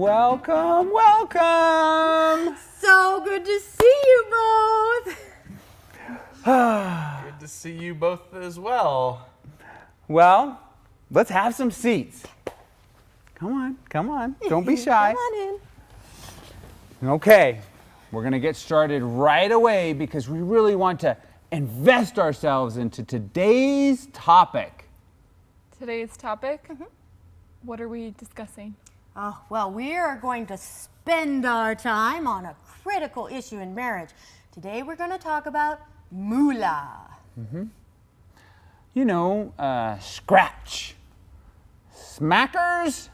Welcome, welcome. So good to see you both. Good to see you both as well. Well, let's have some seats. Come on. Don't be shy. Come on in. Okay, we're going to get started right away because we really want to invest ourselves into today's topic. Today's topic? What are we discussing? Oh, well, we are going to spend our time on a critical issue in marriage. Today we're going to talk about moolah. You know, scratch, smackers,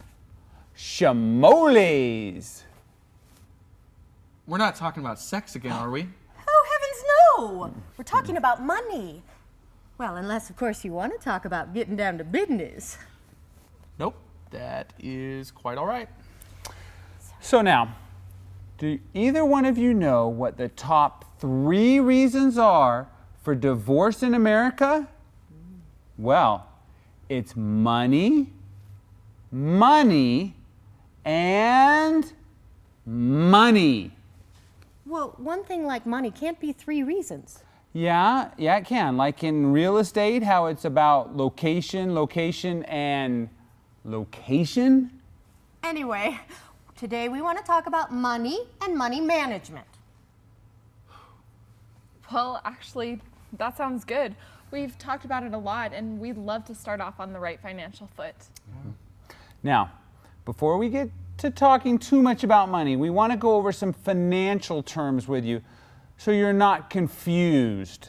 shamoles. We're not talking about sex again, are we? Oh, heavens no! We're talking about money. Well, unless, of course, you want to talk about getting down to business. Nope, that is quite all right. So now, do either one of you know what the top 3 reasons are for divorce in America? Well, it's money, money, and money. Well, one thing like money can't be 3 reasons. Yeah, it can. Like in real estate, how it's about location, and location. Anyway, today we want to talk about money and money management. Well, actually, that sounds good. We've talked about it a lot, and we'd love to start off on the right financial foot. Now, before we get to talking too much about money, we want to go over some financial terms with you so you're not confused.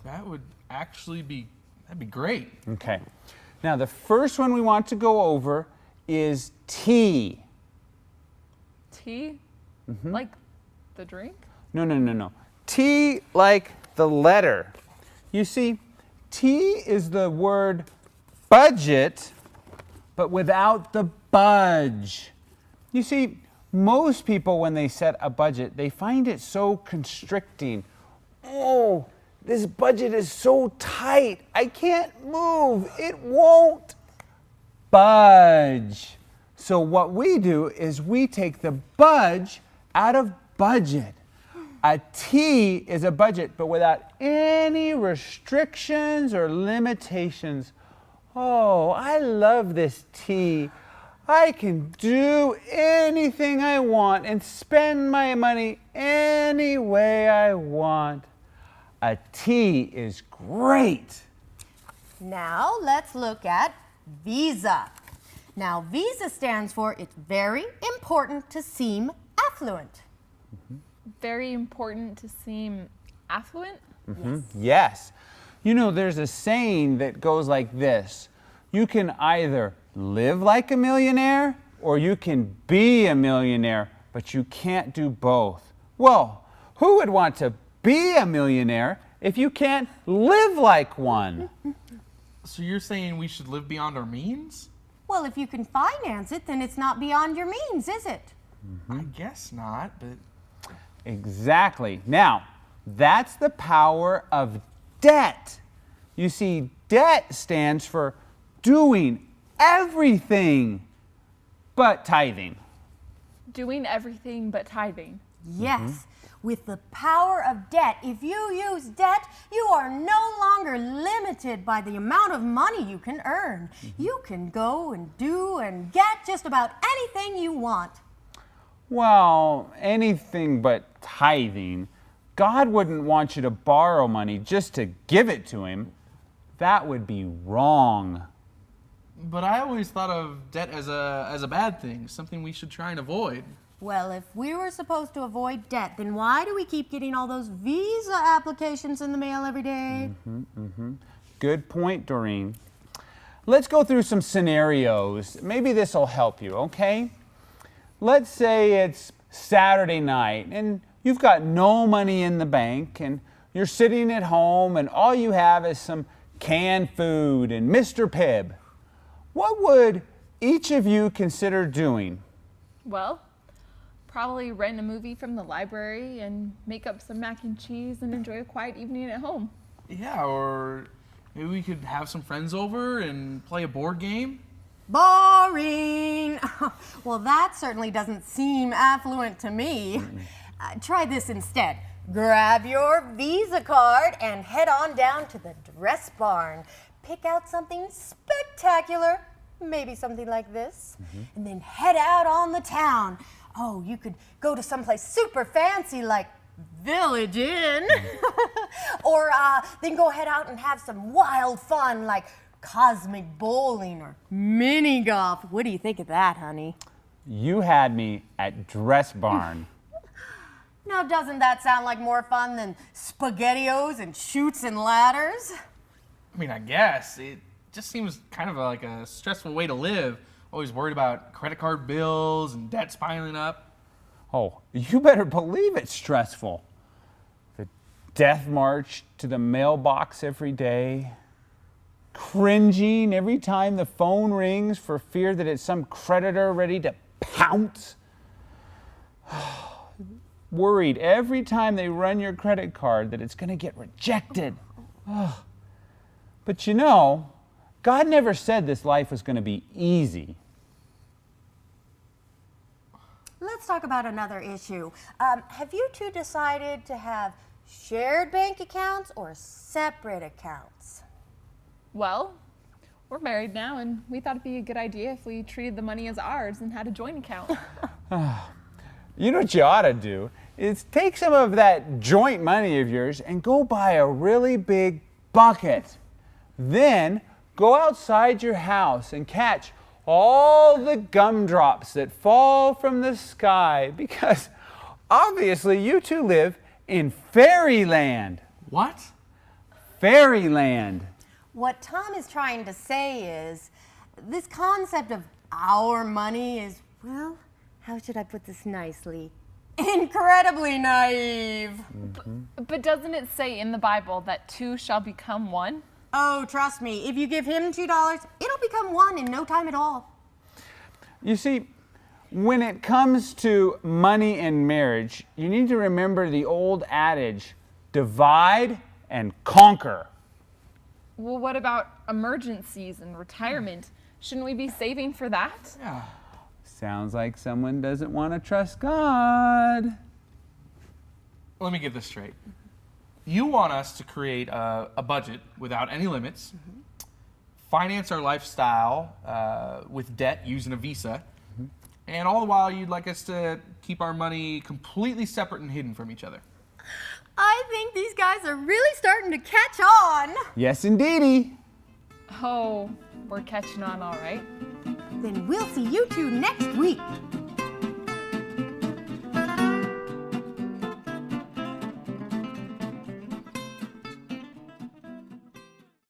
That would actually that'd be great. Okay. Now, the first one we want to go over is tea. Tea? Like the drink? No. T like the letter. You see, T is the word budget, but without the budge. You see, most people, when they set a budget, they find it so constricting. Oh, this budget is so tight. I can't move. It won't budge. So what we do is we take the budge out of budget. A T is a budget, but without any restrictions or limitations. Oh, I love this T. I can do anything I want and spend my money any way I want. A T is great. Now let's look at Visa. Now Visa stands for it's very important to seem affluent. Very important to seem affluent? Yes. You know, there's a saying that goes like this. You can either live like a millionaire or you can be a millionaire, but you can't do both. Well, who would want to be a millionaire if you can't live like one? So you're saying we should live beyond our means? Well, if you can finance it, then it's not beyond your means, is it? I guess not, but Exactly. Now, that's the power of debt. You see, debt stands for doing everything but tithing. Doing everything but tithing. Yes. With the power of debt, if you use debt, you are no longer limited by the amount of money you can earn. You can go and do and get just about anything you want. Well, anything but tithing. God wouldn't want you to borrow money just to give it to him. That would be wrong. But I always thought of debt as a bad thing, something we should try and avoid. Well, if we were supposed to avoid debt, then why do we keep getting all those Visa applications in the mail every day? Good point, Dorrine. Let's go through some scenarios. Maybe this will help you, okay? Let's say it's Saturday night and you've got no money in the bank and you're sitting at home and all you have is some canned food and Mr. Pibb. What would each of you consider doing? Well, probably rent a movie from the library and make up some mac and cheese and enjoy a quiet evening at home. Yeah, or maybe we could have some friends over and play a board game. Boring. Well, that certainly doesn't seem affluent to me. Try this instead. Grab your Visa card and head on down to the dress barn. Pick out something spectacular, maybe something like this, and then head out on the town. Oh, you could go to someplace super fancy like Village Inn, or then go head out and have some wild fun like cosmic bowling or mini golf. What do you think of that, honey? You had me at dress barn. Now, doesn't that sound like more fun than SpaghettiOs and chutes and ladders? I mean, I guess. It just seems kind of like a stressful way to live. Always worried about credit card bills and debts piling up. Oh, you better believe it's stressful. The death march to the mailbox every day. Cringing every time the phone rings for fear that it's some creditor ready to pounce. Worried every time they run your credit card that it's going to get rejected. But you know, God never said this life was going to be easy. Let's talk about another issue. Have you two decided to have shared bank accounts or separate accounts? Well, we're married now, and we thought it'd be a good idea if we treated the money as ours and had a joint account. You know what you ought to do is take some of that joint money of yours and go buy a really big bucket. Then go outside your house and catch all the gumdrops that fall from the sky, because obviously you two live in fairyland. What? Fairyland. What Tom is trying to say is this concept of our money is, well, how should I put this nicely? Incredibly naive. But doesn't it say in the Bible that two shall become one? Oh, trust me, if you give him $2, it'll become one in no time at all. You see, when it comes to money and marriage, you need to remember the old adage, divide and conquer. Well, what about emergencies and retirement? Shouldn't we be saving for that? Yeah. Sounds like someone doesn't want to trust God. Let me get this straight. You want us to create a budget without any limits, finance our lifestyle with debt using a Visa, and all the while you'd like us to keep our money completely separate and hidden from each other. I think these guys are really starting to catch on. Yes, indeedy. Oh, we're catching on all right. Then we'll see you two next